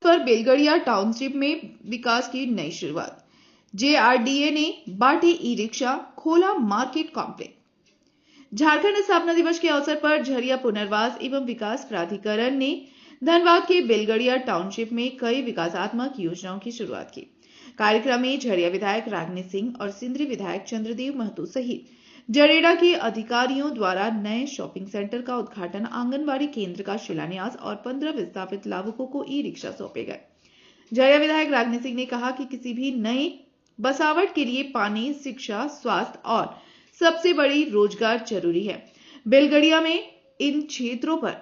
पर बेलगड़िया टाउनशिप में विकास की नई शुरुआत। जेआरडीए ने बांटे ई रिक्शा, खोला मार्केट कॉम्प्लेक्स। झारखंड स्थापना दिवस के अवसर पर झरिया पुनर्वास एवं विकास प्राधिकरण ने धनबाद के बेलगड़िया टाउनशिप में कई विकासात्मक योजनाओं की शुरुआत की। कार्यक्रम में झरिया विधायक रागिनी सिंह और सिंदरी विधायक चंद्रदेव महतो सहित जरेडा के अधिकारियों द्वारा नए शॉपिंग सेंटर का उद्घाटन, आंगनबाड़ी केंद्र का शिलान्यास और 15 विस्थापित लाभुकों को ई रिक्शा सौंपे गए। झरिया विधायक रागिनी सिंह ने कहा कि किसी भी नए बसावट के लिए पानी, शिक्षा, स्वास्थ्य और सबसे बड़ी रोजगार जरूरी है। बेलगड़िया में इन क्षेत्रों पर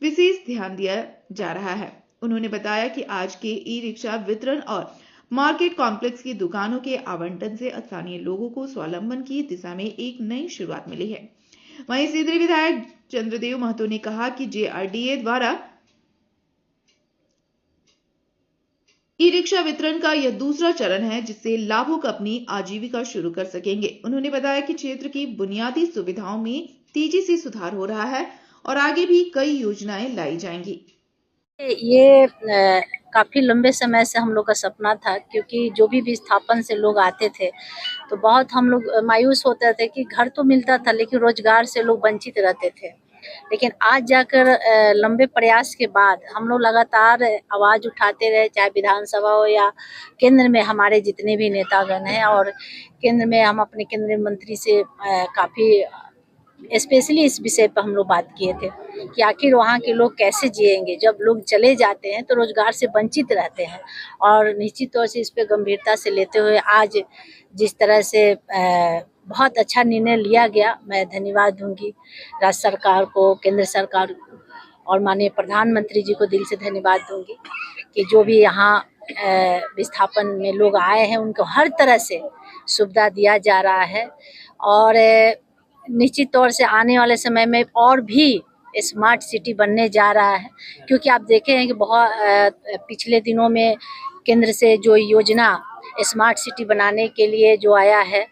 विशेष ध्यान दिया जा रहा है। उन्होंने बताया कि आज के ई रिक्शा वितरण और मार्केट कॉम्प्लेक्स की दुकानों के आवंटन से स्थानीय लोगों को स्वावलंबन की दिशा में एक नई शुरुआत मिली है। वहीं सिंदरी विधायक चंद्रदेव महतो ने कहा कि जेआरडीए द्वारा ई रिक्शा वितरण का यह दूसरा चरण है, जिससे लाभुक अपनी आजीविका शुरू कर सकेंगे। उन्होंने बताया कि क्षेत्र की बुनियादी सुविधाओं में तेजी से सुधार हो रहा है और आगे भी कई योजनाएं लाई जाएंगी। ये काफ़ी लंबे समय से हम लोग का सपना था, क्योंकि जो भी विस्थापन से लोग आते थे तो बहुत हम लोग मायूस होते थे कि घर तो मिलता था लेकिन रोजगार से लोग वंचित रहते थे। लेकिन आज जाकर लंबे प्रयास के बाद हम लोग लगातार आवाज़ उठाते रहे, चाहे विधानसभा हो या केंद्र में हमारे जितने भी नेतागण हैं, और केंद्र में हम अपने केंद्रीय मंत्री से काफ़ी स्पेशली इस विषय पर हम लोग बात किए थे कि आखिर वहाँ के लोग कैसे जिएंगे। जब लोग चले जाते हैं तो रोजगार से वंचित रहते हैं, और निश्चित तौर से इस पर गंभीरता से लेते हुए आज जिस तरह से बहुत अच्छा निर्णय लिया गया, मैं धन्यवाद दूंगी राज्य सरकार को, केंद्र सरकार और माननीय प्रधानमंत्री जी को दिल से धन्यवाद दूंगी कि जो भी यहाँ विस्थापन में लोग आए हैं उनको हर तरह से सुविधा दिया जा रहा है। और निश्चित तौर से आने वाले समय में और भी स्मार्ट सिटी बनने जा रहा है, क्योंकि आप देखे हैं कि बहुत पिछले दिनों में केंद्र से जो योजना स्मार्ट सिटी बनाने के लिए जो आया है,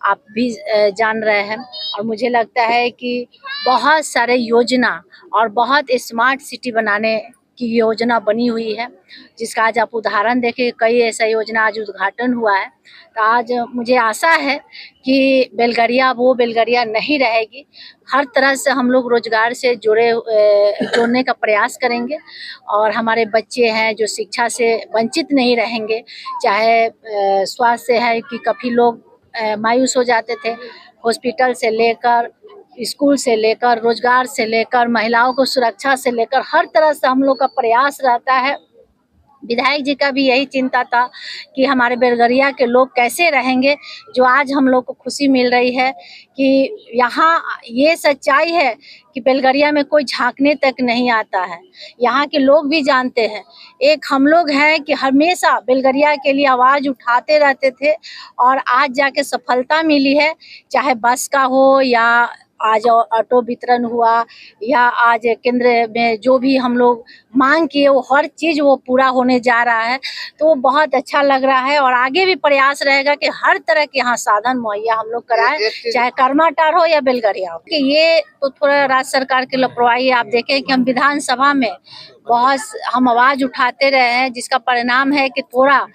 आप भी जान रहे हैं। और मुझे लगता है कि बहुत सारे योजना और बहुत स्मार्ट सिटी बनाने की योजना बनी हुई है, जिसका आज आप उदाहरण देखें, कई ऐसा योजना आज उद्घाटन हुआ है। तो आज मुझे आशा है कि बेलगड़िया वो बेलगड़िया नहीं रहेगी। हर तरह से हम लोग रोजगार से जोड़ने का प्रयास करेंगे, और हमारे बच्चे हैं जो शिक्षा से वंचित नहीं रहेंगे। चाहे स्वास्थ्य है कि काफ़ी लोग मायूस हो जाते थे, हॉस्पिटल से लेकर, स्कूल से लेकर, रोजगार से लेकर, महिलाओं को सुरक्षा से लेकर हर तरह से हम लोग का प्रयास रहता है। विधायक जी का भी यही चिंता था कि हमारे बेलगड़िया के लोग कैसे रहेंगे। जो आज हम लोग को खुशी मिल रही है कि यहाँ ये सच्चाई है कि बेलगड़िया में कोई झांकने तक नहीं आता है। यहाँ के लोग भी जानते हैं, एक हम लोग हैं कि हमेशा बेलगड़िया के लिए आवाज़ उठाते रहते थे, और आज जाके सफलता मिली है। चाहे बस का हो, या आज ऑटो वितरण हुआ, या आज केंद्र में जो भी हम लोग मांग किए वो हर चीज़ वो पूरा होने जा रहा है। तो वो बहुत अच्छा लग रहा है, और आगे भी प्रयास रहेगा कि हर तरह के यहाँ साधन मुहैया हम लोग कराएं, चाहे कर्माटार हो या बेलगड़िया हो। कि ये तो थोड़ा राज्य सरकार की लापरवाही है। आप देखें कि हम विधानसभा में बहुत हम आवाज़ उठाते रहे हैं, जिसका परिणाम है कि थोड़ा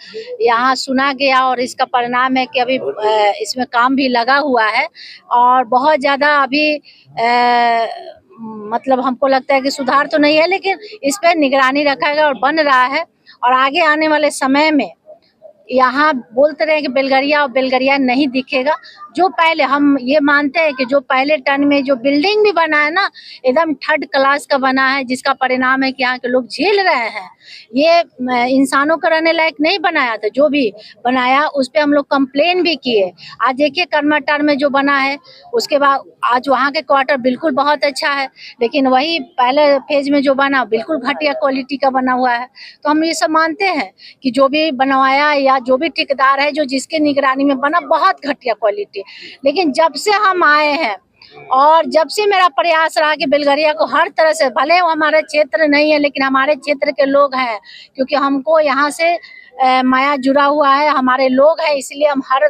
यहाँ सुना गया, और इसका परिणाम है कि अभी इसमें काम भी लगा हुआ है, और बहुत ज़्यादा अभी मतलब हमको लगता है कि सुधार तो नहीं है, लेकिन इस पर निगरानी रखा गया और बन रहा है। और आगे आने वाले समय में यहाँ बोलते रहे कि बेलगड़िया और बेलगड़िया नहीं दिखेगा। जो पहले हम ये मानते हैं कि जो पहले टर्न में जो बिल्डिंग भी बना है ना, एकदम थर्ड क्लास का बना है, जिसका परिणाम है कि यहाँ के लोग झेल रहे हैं। ये इंसानों को रहने लायक नहीं बनाया था। जो भी बनाया उस पर हम लोग कंप्लेन भी किए। आज देखिए कर्माटार में जो बना है, उसके बाद आज वहाँ के क्वार्टर बिल्कुल बहुत अच्छा है, लेकिन वही पहले फेज में जो बना बिल्कुल घटिया क्वालिटी का बना हुआ है। तो हम ये सब मानते हैं कि जो भी बनवाया या जो भी ठेकेदार है, जो जिसके निगरानी में बना, बहुत घटिया क्वालिटी। लेकिन जब से हम आए हैं और जब से मेरा प्रयास रहा कि बेलगड़िया को हर तरह से, भले वो हमारे क्षेत्र नहीं है लेकिन हमारे क्षेत्र के लोग हैं, क्योंकि हमको यहाँ से माया जुड़ा हुआ है, हमारे लोग हैं, इसलिए हम हर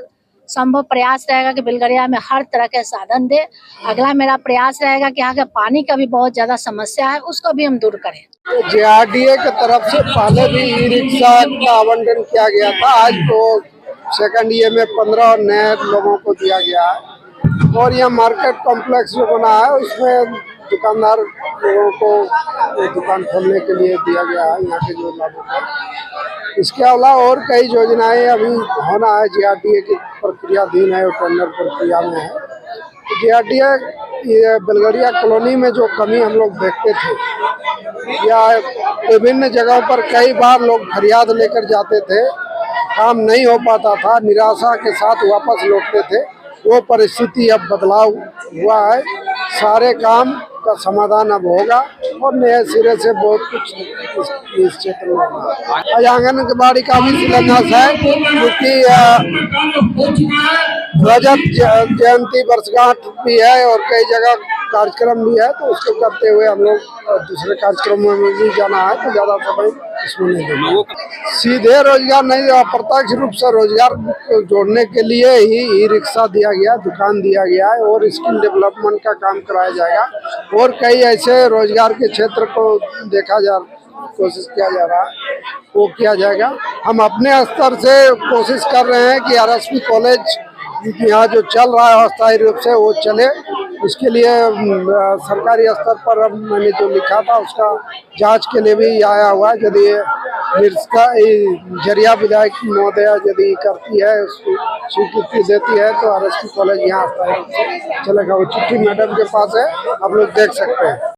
संभव प्रयास रहेगा कि बेलगड़िया में हर तरह के साधन दे। अगला मेरा प्रयास रहेगा कि यहाँ के पानी का भी बहुत ज़्यादा समस्या है, उसको भी हम दूर करें। जेआरडीए की तरफ से पहले भी ई रिक्शा का आवंटन किया गया था। आज तो सेकंड ईयर में 15 नए लोगों को दिया गया है और यह मार्केट कॉम्प्लेक्स जो बना है उसमें दुकानदार लोगों को दुकान खोलने के लिए दिया गया है यहाँ के जो लागू है। इसके अलावा और कई योजनाएं अभी होना है, जेआरडीए की प्रक्रियाधीन है और टेंडर प्रक्रिया में है। जेआरडीए ये बेलगड़िया कॉलोनी में जो कमी हम लोग देखते थे या विभिन्न जगहों पर कई बार लोग फरियाद लेकर जाते थे, काम नहीं हो पाता था, निराशा के साथ वापस लौटते थे, वो परिस्थिति अब बदलाव हुआ है। सारे काम का समाधान अब होगा और नए सिरे से बहुत कुछ इस क्षेत्र में होगा। आज आंगनबाड़ी का भी शिलान्यास है क्योंकि रजत जयंती वर्षगांठ भी है और कई जगह कार्यक्रम भी है, तो उसको करते हुए हम लोग दूसरे कार्यक्रमों में भी जाना है तो ज़्यादा समय इसमें नहीं देना। सीधे रोजगार नहीं, अप्रत्यक्ष रूप से रोजगार जोड़ने के लिए ही ई रिक्शा दिया गया, दुकान दिया गया है और स्किल डेवलपमेंट का काम कराया जाएगा और कई ऐसे रोजगार के क्षेत्र को कोशिश किया जा रहा है, वो किया जाएगा। हम अपने स्तर से कोशिश कर रहे हैं कि आरएसपी कॉलेज यहाँ जो चल रहा है अस्थायी रूप से वो चले। उसके लिए सरकारी स्तर पर अब मैंने जो लिखा था उसका जांच के लिए भी आया हुआ है। यदि झरिया विधायक महोदया यदि करती है, उसको स्वीकृति देती है तो आरएसपी कॉलेज यहाँ अस्थायी रूप से चलेगा। वो चिट्ठी मैडम के पास है, आप लोग देख सकते हैं।